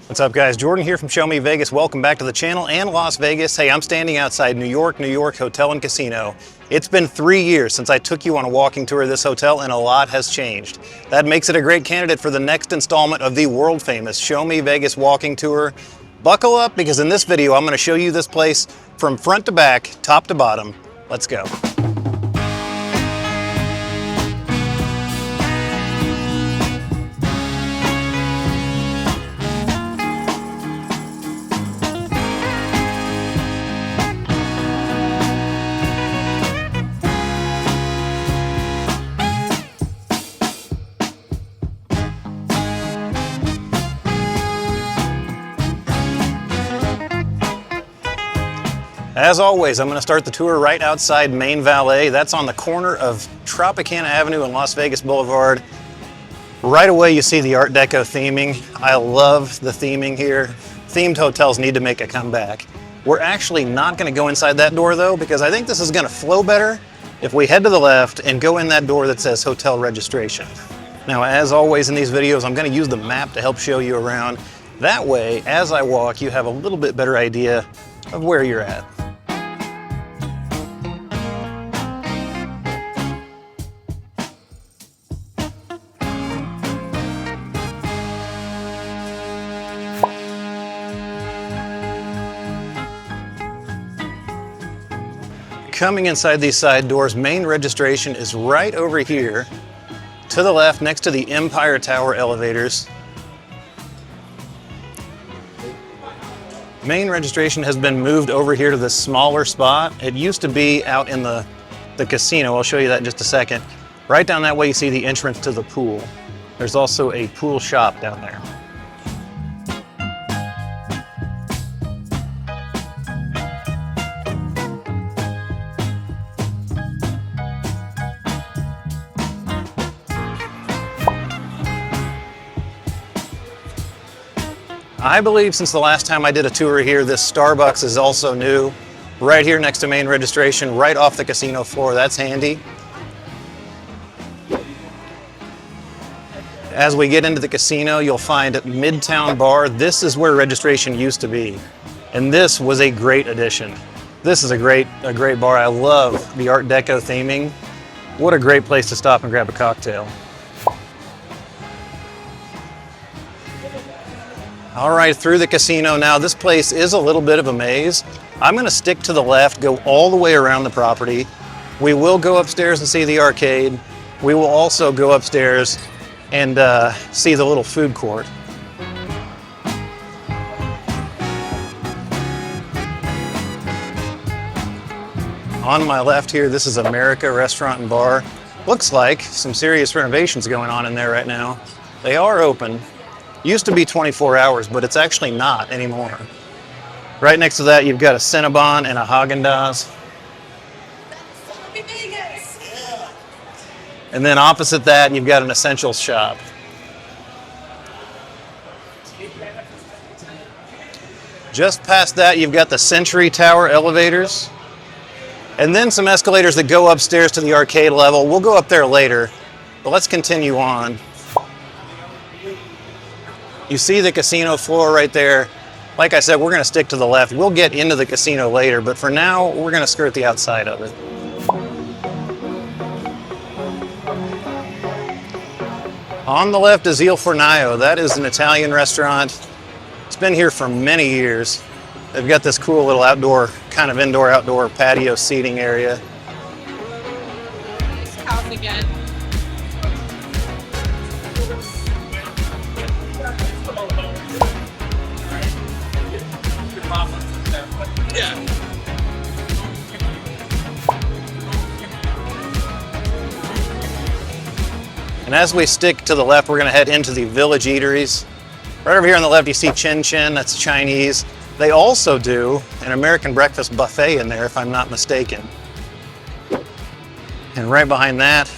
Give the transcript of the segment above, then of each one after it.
What's up, guys? Jordan here from Show Me Vegas. Welcome back to the channel and Las Vegas. Hey, I'm standing outside New York Hotel and Casino. It's been 3 years since I took you on a walking tour of this hotel, and a lot has changed. That makes it a great candidate for the next installment of the world famous Show Me Vegas walking tour. Buckle up, because in this video, I'm going to show you this place from front to back, top to bottom. Let's go. As always, I'm going to start the tour right outside Main Valet. That's on the corner of Tropicana Avenue and Las Vegas Boulevard. Right away, you see the Art Deco theming. I love the theming here. Themed hotels need to make a comeback. We're actually not going to go inside that door, though, because I think this is going to flow better if we head to the left and go in that door that says hotel registration. Now, as always in these videos, I'm going to use the map to help show you around. That way, as I walk, you have a little bit better idea of where you're at. Coming inside these side doors, main registration is right over here to the left next to the Empire Tower elevators. Main registration has been moved over here to this smaller spot. It used to be out in the casino. I'll show you that in just a second. Right down that way you see the entrance to the pool. There's also a pool shop down there. I believe since the last time I did a tour here, this Starbucks is also new. Right here next to main registration, right off the casino floor. That's handy. As we get into the casino, you'll find Midtown Bar. This is where registration used to be. And this was a great addition. This is a great bar. I love the Art Deco theming. What a great place to stop and grab a cocktail. All right, through the casino now. This place is a little bit of a maze. I'm going to stick to the left, go all the way around the property. We will go upstairs and see the arcade. We will also go upstairs and see the little food court. On my left here, this is America Restaurant and Bar. Looks like some serious renovations going on in there right now. They are open. Used to be 24 hours, but it's actually not anymore. Right next to that, you've got a Cinnabon and a Haagen-Dazs. And then opposite that, you've got an essentials shop. Just past that, you've got the Century Tower elevators. And then some escalators that go upstairs to the arcade level. We'll go up there later, but let's continue on. You see the casino floor right there. Like I said, we're going to stick to the left. We'll get into the casino later, but for now, we're going to skirt the outside of it. On the left is Il Fornaio. That is an Italian restaurant. It's been here for many years. They've got this cool little outdoor, kind of indoor-outdoor patio seating area. House again. Yeah. And as we stick to the left, we're going to head into the Village Eateries. Right over here on the left, you see Chin Chin. That's Chinese. They also do an American breakfast buffet in there, if I'm not mistaken. And right behind that,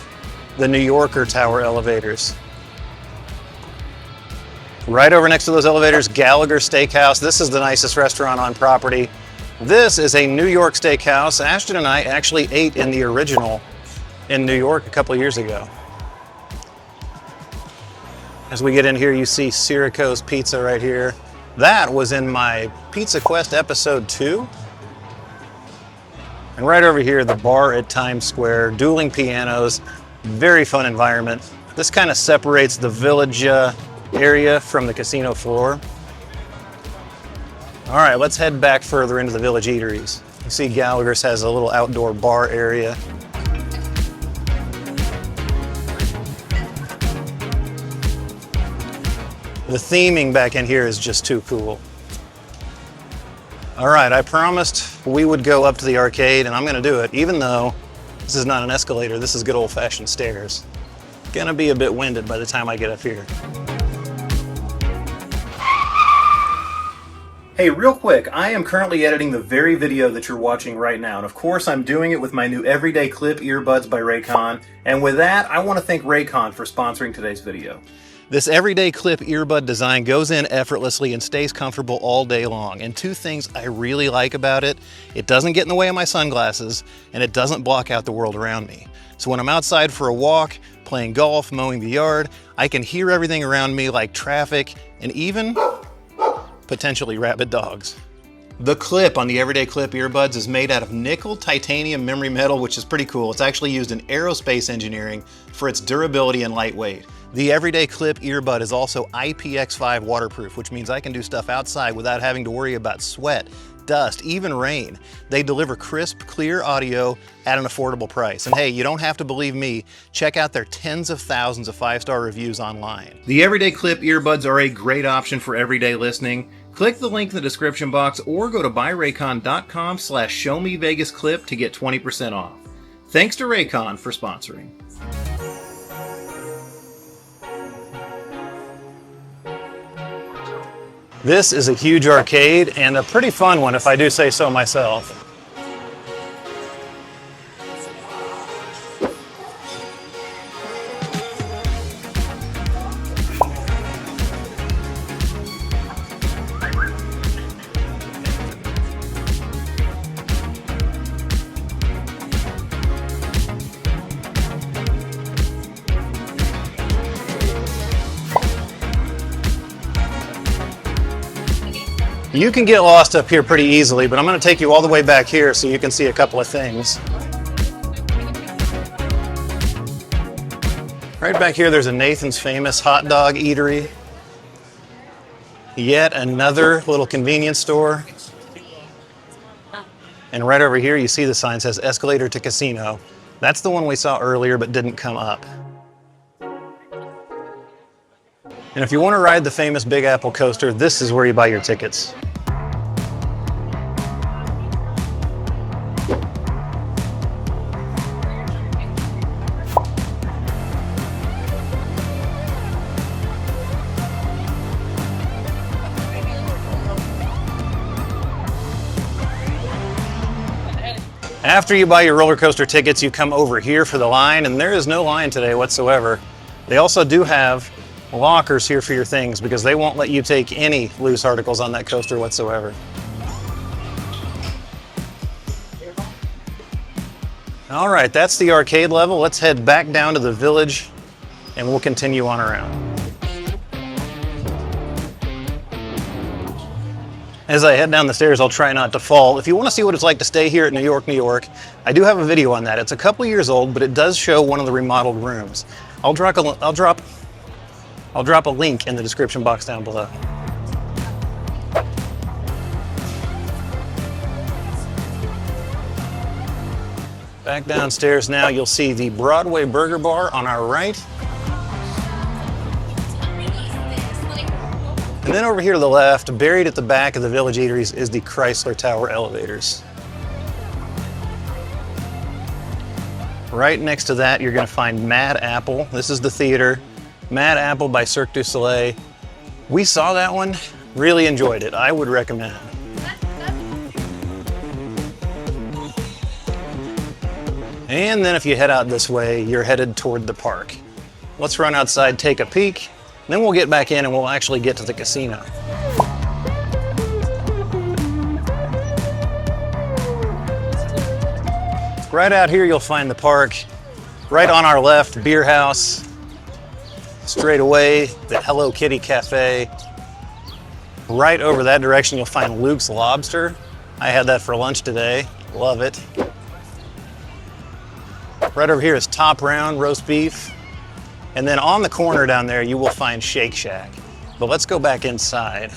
the New Yorker Tower elevators. Right over next to those elevators, Gallagher Steakhouse. This is the nicest restaurant on property. This is a New York steakhouse. Ashton and I actually ate in the original in New York a couple years ago. As we get in here, you see Sirico's Pizza right here. That was in my Pizza Quest episode 2. And right over here, the bar at Times Square, dueling pianos, very fun environment. This kind of separates the village area from the casino floor. All right, let's head back further into the village eateries. You see Gallagher's has a little outdoor bar area. The theming back in here is just too cool. All right, I promised we would go up to the arcade, and I'm gonna do it, even though this is not an escalator, this is good old-fashioned stairs. Gonna be a bit winded by the time I get up here. Hey, real quick, I am currently editing the very video that you're watching right now, and of course I'm doing it with my new Everyday Clip earbuds by Raycon, and with that, I want to thank Raycon for sponsoring today's video. This Everyday Clip earbud design goes in effortlessly and stays comfortable all day long, and two things I really like about it: it doesn't get in the way of my sunglasses, and it doesn't block out the world around me. So when I'm outside for a walk, playing golf, mowing the yard, I can hear everything around me like traffic and even potentially rabid dogs. The clip on the Everyday Clip earbuds is made out of nickel titanium memory metal, which is pretty cool. It's actually used in aerospace engineering for its durability and lightweight. The Everyday Clip earbud is also IPX5 waterproof, which means I can do stuff outside without having to worry about sweat, dust, even rain. They deliver crisp, clear audio at an affordable price. And hey, you don't have to believe me. Check out their tens of thousands of 5-star reviews online. The Everyday Clip earbuds are a great option for everyday listening. Click the link in the description box or go to buyraycon.com/showmevegasclip to get 20% off. Thanks to Raycon for sponsoring. This is a huge arcade and a pretty fun one, if I do say so myself. You can get lost up here pretty easily, but I'm going to take you all the way back here so you can see a couple of things. Right back here, there's a Nathan's Famous hot dog eatery. Yet another little convenience store. And right over here, you see the sign says Escalator to Casino. That's the one we saw earlier but didn't come up. And if you want to ride the famous Big Apple coaster, this is where you buy your tickets. After you buy your roller coaster tickets, you come over here for the line, and there is no line today whatsoever. They also do have lockers here for your things because they won't let you take any loose articles on that coaster whatsoever. All right, that's the arcade level. Let's head back down to the village and we'll continue on around. As I head down the stairs, I'll try not to fall. If you want to see what it's like to stay here at New York, New York, I do have a video on that. It's a couple years old, but it does show one of the remodeled rooms. I'll drop a link in the description box down below. Back downstairs now, you'll see the Broadway Burger Bar on our right. And then over here to the left, buried at the back of the Village Eateries, is the Chrysler Tower elevators. Right next to that, you're going to find Mad Apple. This is the theater. Mad Apple by Cirque du Soleil. We saw that one, really enjoyed it. I would recommend. And then if you head out this way, you're headed toward the park. Let's run outside, take a peek, then we'll get back in and we'll actually get to the casino. Right out here, you'll find the park. Right on our left, Beer House. Straight away, the Hello Kitty Cafe. Right over that direction, you'll find Luke's Lobster. I had that for lunch today. Love it. Right over here is Top Round roast beef. And then on the corner down there, you will find Shake Shack. But let's go back inside.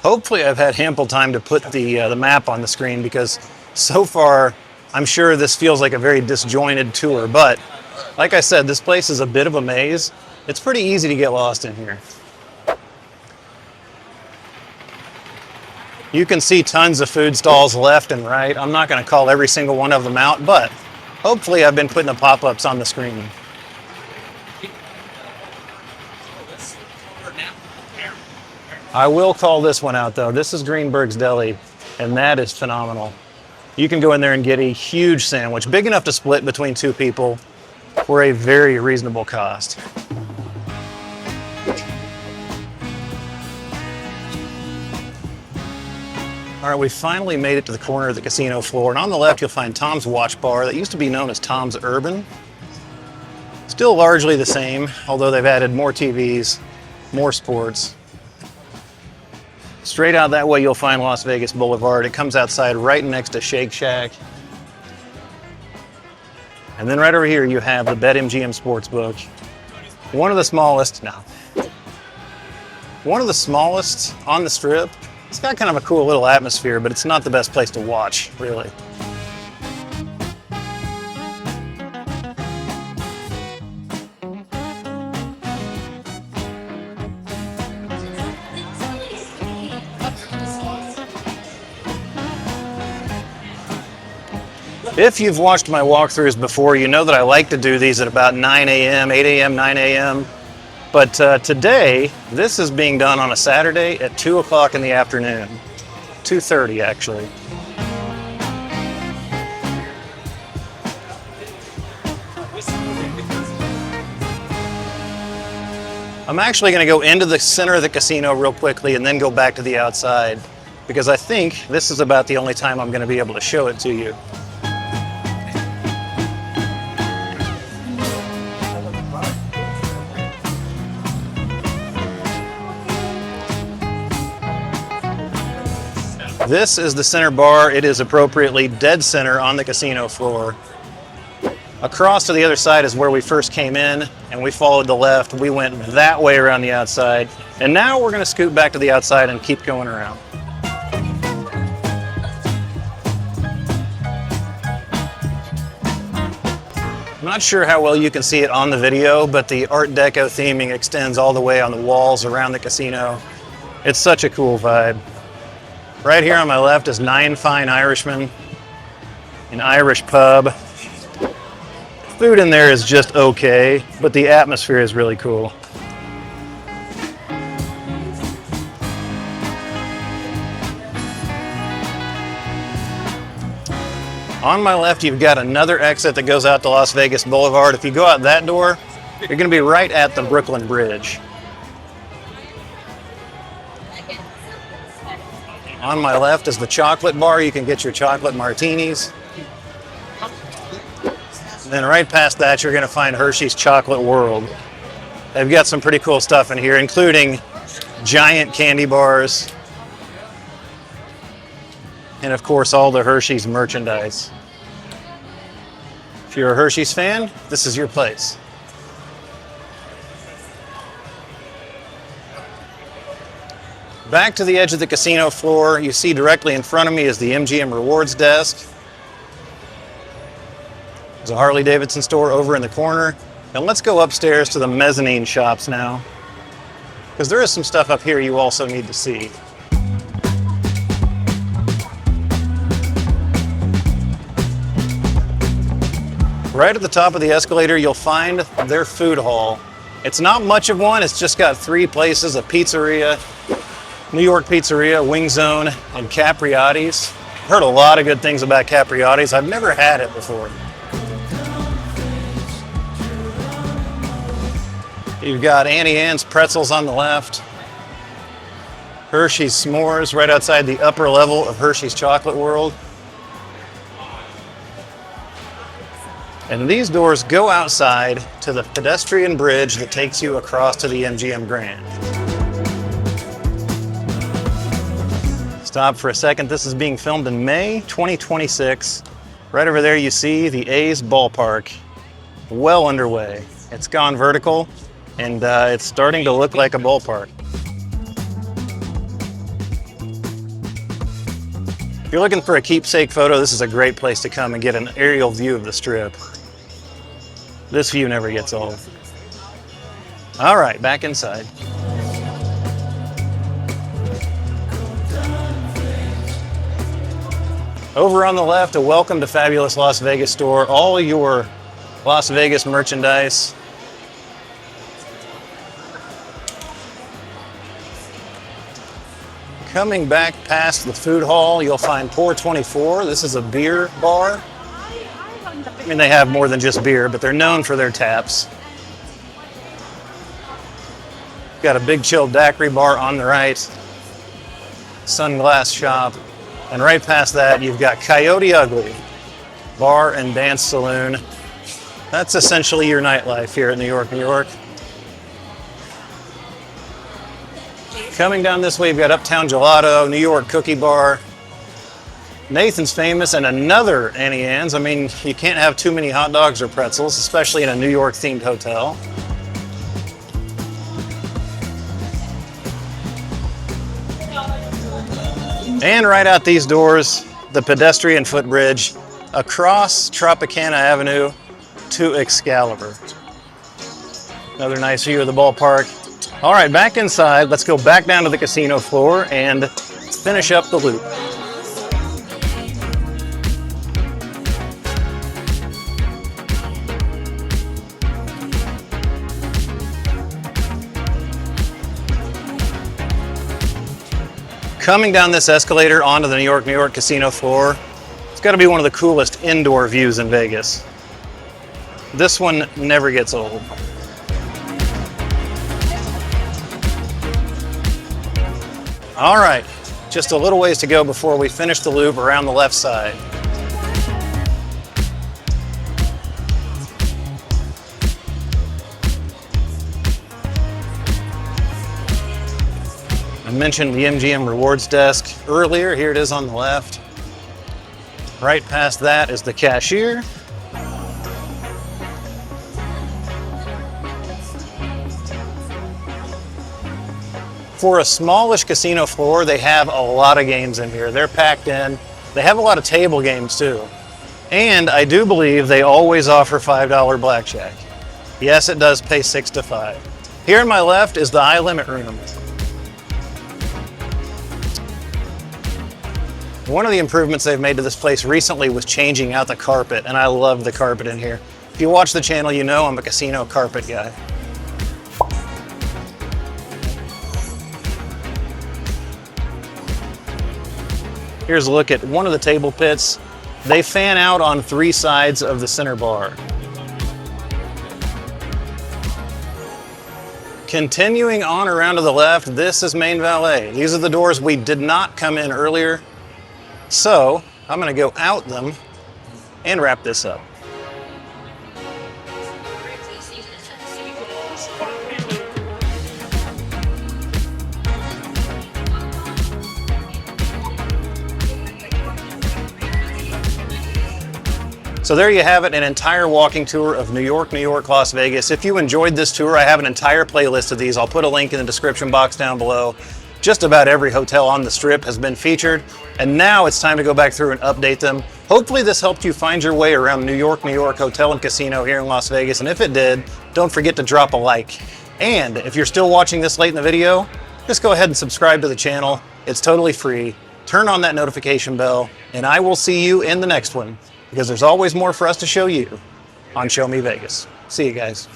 Hopefully I've had ample time to put the map on the screen, because so far I'm sure this feels like a very disjointed tour, but like I said, this place is a bit of a maze. It's pretty easy to get lost in here. You can see tons of food stalls left and right. I'm not going to call every single one of them out, but hopefully I've been putting the pop-ups on the screen. I will call this one out though. This is Greenberg's Deli, and that is phenomenal. You can go in there and get a huge sandwich, big enough to split between two people for a very reasonable cost. All right, we finally made it to the corner of the casino floor, and on the left you'll find Tom's Watch Bar that used to be known as Tom's Urban. Still largely the same, although they've added more TVs, more sports. Straight out that way you'll find Las Vegas Boulevard. It comes outside right next to Shake Shack. And then right over here you have the BetMGM Sportsbook. One of the smallest on the Strip. It's got kind of a cool little atmosphere, but it's not the best place to watch, really. If you've watched my walkthroughs before, you know that I like to do these at about 9 a.m., 8 a.m., 9 a.m. But today, this is being done on a Saturday at 2 o'clock in the afternoon. 2:30 actually. I'm actually going to go into the center of the casino real quickly and then go back to the outside, because I think this is about the only time I'm going to be able to show it to you. This is the center bar. It is appropriately dead center on the casino floor. Across to the other side is where we first came in, and we followed the left. We went that way around the outside, and now we're going to scoot back to the outside and keep going around. I'm not sure how well you can see it on the video, but the Art Deco theming extends all the way on the walls around the casino. It's such a cool vibe. Right here on my left is Nine Fine Irishmen, an Irish pub. Food in there is just okay, but the atmosphere is really cool. On my left, you've got another exit that goes out to Las Vegas Boulevard. If you go out that door, you're going to be right at the Brooklyn Bridge. On my left is the chocolate bar. You can get your chocolate martinis. And then right past that, you're going to find Hershey's Chocolate World. They've got some pretty cool stuff in here, including giant candy bars. And of course, all the Hershey's merchandise. If you're a Hershey's fan, this is your place. Back to the edge of the casino floor, you see directly in front of me is the MGM Rewards desk. There's a Harley Davidson store over in the corner. And let's go upstairs to the mezzanine shops now, because there is some stuff up here you also need to see. Right at the top of the escalator, you'll find their food hall. It's not much of one, it's just got three places: a pizzeria, New York Pizzeria, Wing Zone, and Capriotti's. Heard a lot of good things about Capriotti's. I've never had it before. You've got Auntie Anne's pretzels on the left. Hershey's s'mores right outside the upper level of Hershey's Chocolate World. And these doors go outside to the pedestrian bridge that takes you across to the MGM Grand. Stop for a second. This is being filmed in May 2026. Right over there you see the A's ballpark, well underway. It's gone vertical and it's starting to look like a ballpark. If you're looking for a keepsake photo, this is a great place to come and get an aerial view of the Strip. This view never gets old. All right, back inside. Over on the left, a Welcome to Fabulous Las Vegas store. All your Las Vegas merchandise. Coming back past the food hall, you'll find Pour 24. This is a beer bar. I mean, they have more than just beer, but they're known for their taps. Got a big chilled daiquiri bar on the right. Sunglass shop. And right past that, you've got Coyote Ugly, bar and dance saloon. That's essentially your nightlife here in New York, New York. Coming down this way, you've got Uptown Gelato, New York Cookie Bar, Nathan's Famous, and another Annie Ann's. I mean, you can't have too many hot dogs or pretzels, especially in a New York themed hotel. And right out these doors, the pedestrian footbridge across Tropicana Avenue to Excalibur. Another nice view of the ballpark. All right, back inside. Let's go back down to the casino floor and finish up the loop. Coming down this escalator onto the New York casino floor, it's got to be one of the coolest indoor views in Vegas. This one never gets old. All right, just a little ways to go before we finish the loop around the left side. I mentioned the MGM Rewards desk earlier. Here it is on the left. Right past that is the cashier. For a smallish casino floor, they have a lot of games in here. They're packed in. They have a lot of table games too. And I do believe they always offer $5 blackjack. Yes, it does pay 6 to 5. Here on my left is the high limit room. One of the improvements they've made to this place recently was changing out the carpet, and I love the carpet in here. If you watch the channel, you know I'm a casino carpet guy. Here's a look at one of the table pits. They fan out on 3 sides of the center bar. Continuing on around to the left, this is Main Valet. These are the doors we did not come in earlier. So I'm gonna go out them and wrap this up. So there you have it, an entire walking tour of New York, Las Vegas. If you enjoyed this tour, I have an entire playlist of these. I'll put a link in the description box down below. Just about every hotel on the Strip has been featured, and now it's time to go back through and update them. Hopefully this helped you find your way around New York Hotel and Casino here in Las Vegas, and if it did, don't forget to drop a like. And if you're still watching this late in the video, just go ahead and subscribe to the channel. It's totally free. Turn on that notification bell, and I will see you in the next one, because there's always more for us to show you on Show Me Vegas. See you guys.